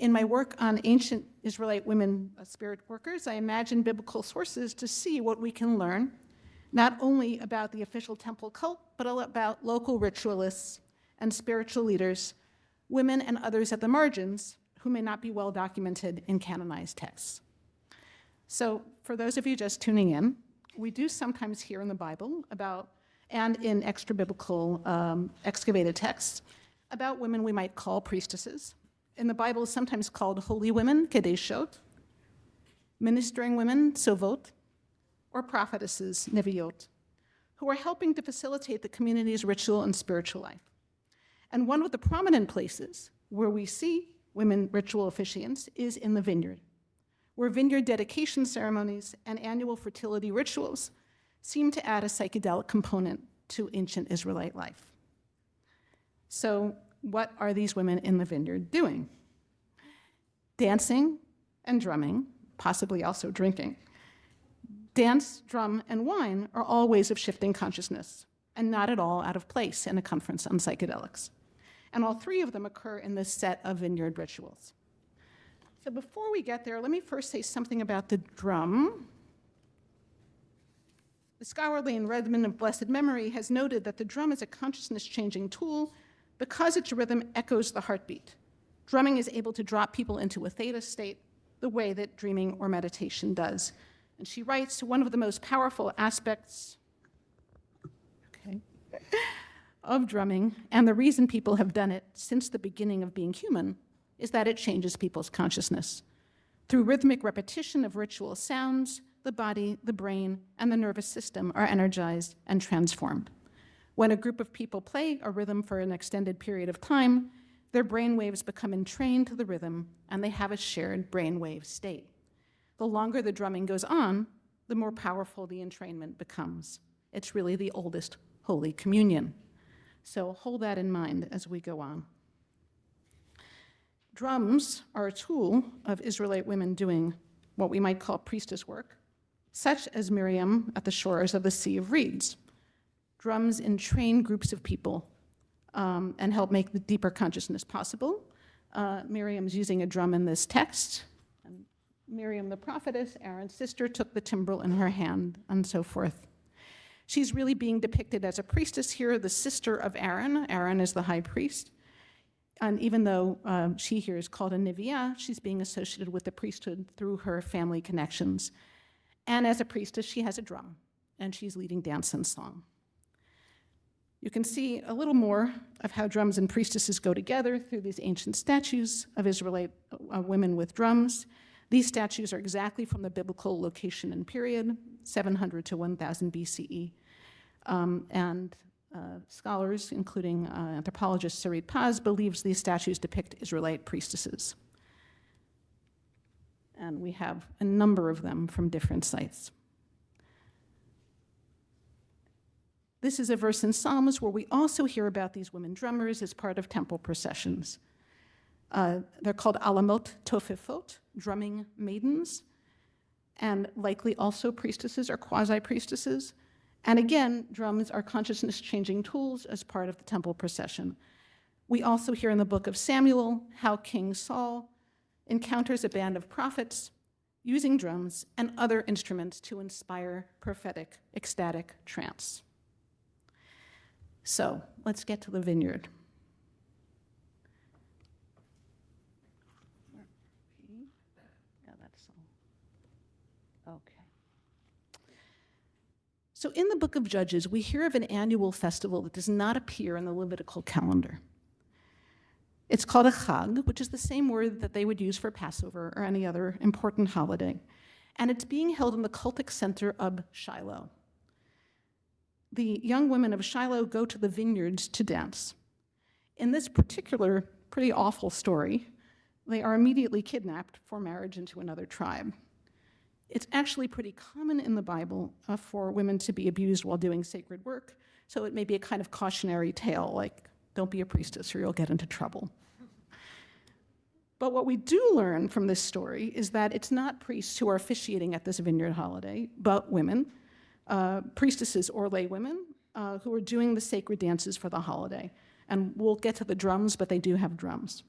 In my work on ancient Israelite women spirit workers, I imagine biblical sources to see what we can learn, not only about the official temple cult, but about local ritualists and spiritual leaders, women and others at the margins who may not be well documented in canonized texts. So for those of you just tuning in, we do sometimes hear in the Bible about, and in extra-biblical excavated texts, about women we might call priestesses. In the Bible, sometimes called holy women, kedeshot, ministering women, sovot, or prophetesses, neviot, who are helping to facilitate the community's ritual and spiritual life. And one of the prominent places where we see women ritual officiants is in the Vineyard, where vineyard dedication ceremonies and annual fertility rituals seem to add a psychedelic component to ancient Israelite life. So what are these women in the vineyard doing? Dancing and drumming, possibly also drinking. Dance, drum, and wine are all ways of shifting consciousness, and not at all out of place in a conference on psychedelics. And all three of them occur in this set of vineyard rituals. So before we get there, let me first say something about the drum. The scholar Lane Redmond of blessed memory has noted that the drum is a consciousness-changing tool because its rhythm echoes the heartbeat. Drumming is able to drop people into a theta state the way that dreaming or meditation does. And she writes, one of the most powerful aspects of drumming, and the reason people have done it since the beginning of being human, is that it changes people's consciousness. Through rhythmic repetition of ritual sounds, the body, the brain, and the nervous system are energized and transformed. When a group of people play a rhythm for an extended period of time, their brain waves become entrained to the rhythm, and they have a shared brainwave state. The longer the drumming goes on, the more powerful the entrainment becomes. It's really the oldest Holy Communion. So hold that in mind as we go on. Drums are a tool of Israelite women doing what we might call priestess work, such as Miriam at the shores of the Sea of Reeds. Drums entrain groups of people and help make the deeper consciousness possible. Miriam's using a drum in this text. And Miriam the prophetess, Aaron's sister, took the timbrel in her hand, and so forth. She's really being depicted as a priestess here, the sister of Aaron. Aaron is the high priest. And even though she here is called a neviah, she's being associated with the priesthood through her family connections. And as a priestess, she has a drum, and she's leading dance and song. You can see a little more of how drums and priestesses go together through these ancient statues of Israelite women with drums. These statues are exactly from the biblical location and period, 700 to 1000 BCE. Scholars, including anthropologist Sarit Paz, believes these statues depict Israelite priestesses. And we have a number of them from different sites. This is a verse in Psalms where we also hear about these women drummers as part of temple processions. They're called alamot tofifot, drumming maidens, and likely also priestesses or quasi-priestesses. And again, drums are consciousness-changing tools as part of the temple procession. We also hear in the book of Samuel how King Saul encounters a band of prophets using drums and other instruments to inspire prophetic, ecstatic trance. So let's get to the vineyard. Yeah, that's all. Okay. So in the book of Judges, we hear of an annual festival that does not appear in the Levitical calendar. It's called a chag, which is the same word that they would use for Passover or any other important holiday. And it's being held in the cultic center of Shiloh. The young women of Shiloh go to the vineyards to dance. In this particular pretty awful story, they are immediately kidnapped for marriage into another tribe. It's actually pretty common in the Bible for women to be abused while doing sacred work, so it may be a kind of cautionary tale, like, don't be a priestess or you'll get into trouble. But what we do learn from this story is that it's not priests who are officiating at this vineyard holiday, but women, priestesses or lay women, who are doing the sacred dances for the holiday. And we'll get to the drums, but they do have drums.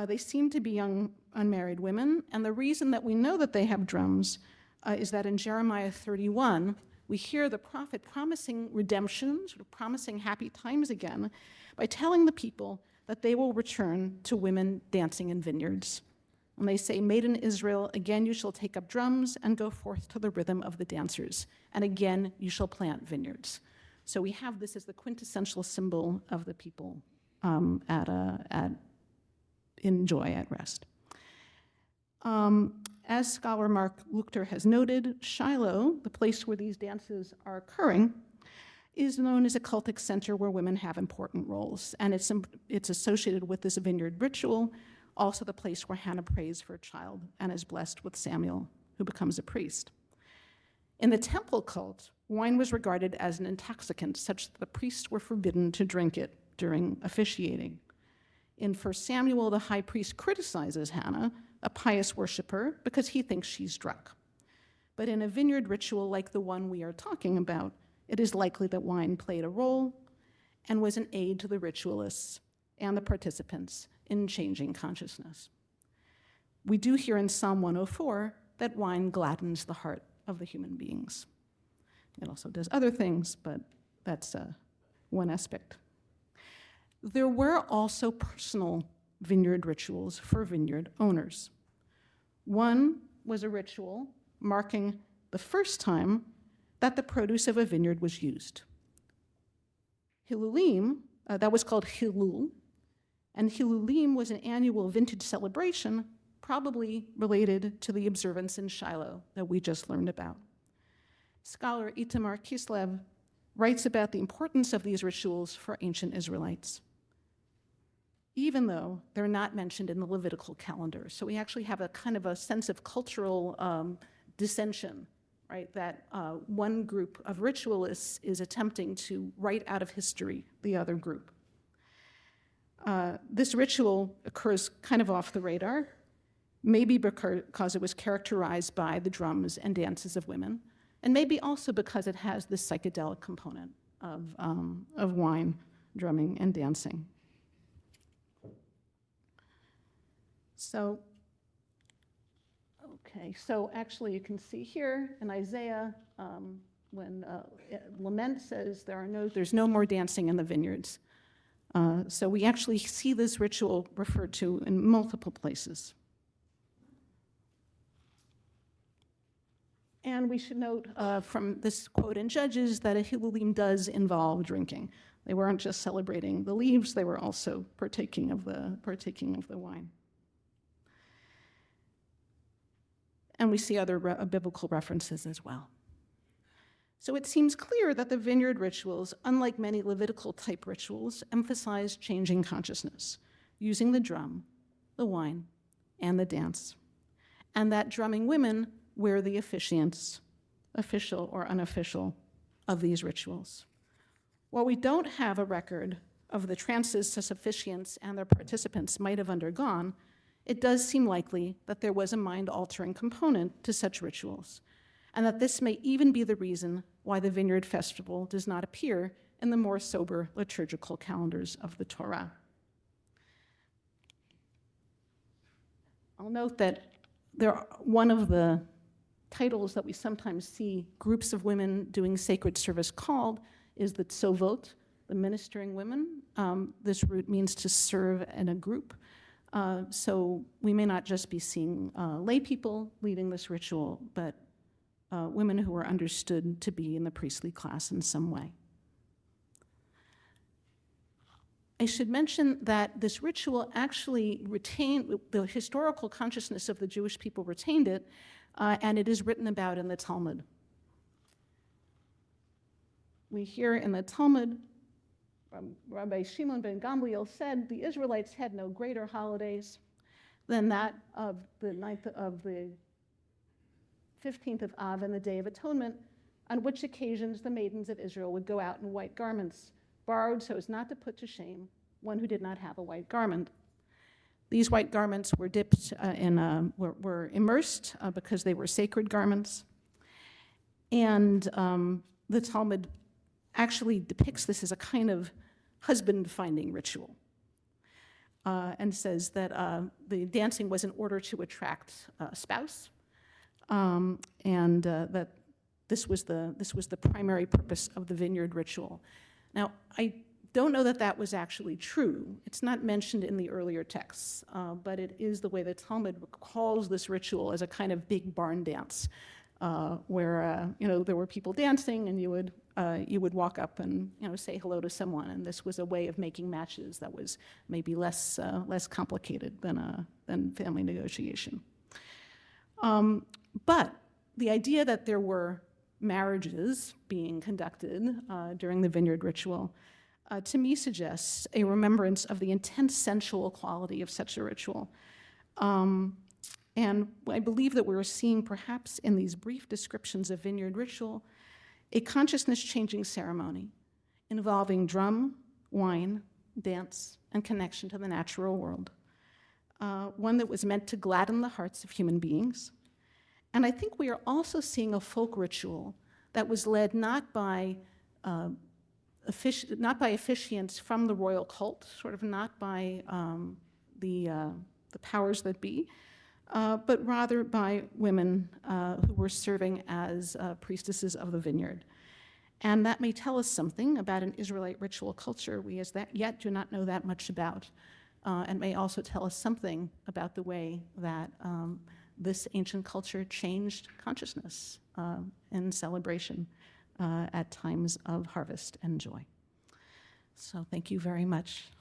They seem to be young unmarried women, and the reason that we know that they have drums is that in Jeremiah 31, we hear the prophet promising redemption, sort of promising happy times again, by telling the people that they will return to women dancing in vineyards. And they say, "Maiden Israel, again you shall take up drums and go forth to the rhythm of the dancers, and again you shall plant vineyards." So we have this as the quintessential symbol of the people in joy at rest. As scholar Mark Luchter has noted, Shiloh, the place where these dances are occurring, is known as a cultic center where women have important roles, and it's associated with this vineyard ritual, also the place where Hannah prays for a child and is blessed with Samuel, who becomes a priest. In the temple cult, wine was regarded as an intoxicant, such that the priests were forbidden to drink it during officiating. In 1 Samuel, the high priest criticizes Hannah, a pious worshiper, because he thinks she's drunk. But in a vineyard ritual like the one we are talking about, it is likely that wine played a role and was an aid to the ritualists and the participants in changing consciousness. We do hear in Psalm 104 that wine gladdens the heart of the human beings. It also does other things, but that's one aspect. There were also personal vineyard rituals for vineyard owners. One was a ritual marking the first time that the produce of a vineyard was used. Hilulim, that was called Hilul, and Hilulim was an annual vintage celebration, probably related to the observance in Shiloh that we just learned about. Scholar Itamar Kislev writes about the importance of these rituals for ancient Israelites, even though they're not mentioned in the Levitical calendar. So we actually have a kind of a sense of cultural dissension, right? That one group of ritualists is attempting to write out of history the other group. This ritual occurs kind of off the radar, maybe because it was characterized by the drums and dances of women, and maybe also because it has this psychedelic component of wine, drumming, and dancing. So actually you can see here in Isaiah, when Lament says there's no more dancing in the vineyards. So we actually see this ritual referred to in multiple places. And we should note from this quote in Judges that a Hilulim does involve drinking. They weren't just celebrating the leaves, they were also partaking of the wine. And we see other biblical references as well. So it seems clear that the vineyard rituals, unlike many Levitical type rituals, emphasize changing consciousness, using the drum, the wine, and the dance, and that drumming women were the officiants, official or unofficial, of these rituals. While we don't have a record of the trances such officiants and their participants might have undergone, it does seem likely that there was a mind-altering component to such rituals, and that this may even be the reason why the Vineyard Festival does not appear in the more sober liturgical calendars of the Torah. I'll note that one of the titles that we sometimes see groups of women doing sacred service called is the tzovot, the ministering women. This root means to serve in a group. So we may not just be seeing lay people leading this ritual, but women who are understood to be in the priestly class in some way. I should mention that this ritual actually retained, the historical consciousness of the Jewish people retained it, and it is written about in the Talmud. We hear in the Talmud, Rabbi Shimon ben Gamliel said, the Israelites had no greater holidays than that of the 15th of Av and the Day of Atonement, on which occasions the maidens of Israel would go out in white garments, borrowed so as not to put to shame one who did not have a white garment. These white garments were dipped were immersed because they were sacred garments. And the Talmud actually depicts this as a kind of husband-finding ritual. and says that the dancing was in order to attract a spouse, and that this was the primary purpose of the vineyard ritual. Now, I don't know that that was actually true. It's not mentioned in the earlier texts, but it is the way the Talmud calls this ritual as a kind of big barn dance, where there were people dancing, and you would walk up and say hello to someone, and this was a way of making matches that was maybe less complicated than family negotiation. But the idea that there were marriages being conducted during the vineyard ritual, to me suggests a remembrance of the intense sensual quality of such a ritual. And I believe that we're seeing, perhaps in these brief descriptions of vineyard ritual, a consciousness-changing ceremony involving drum, wine, dance, and connection to the natural world, one that was meant to gladden the hearts of human beings. And I think we are also seeing a folk ritual that was led not by officiants from the royal cult, sort of not by the powers that be, but rather by women who were serving as priestesses of the vineyard. And that may tell us something about an Israelite ritual culture we as yet do not know that much about, and may also tell us something about the way that this ancient culture changed consciousness and celebration at times of harvest and joy. So thank you very much.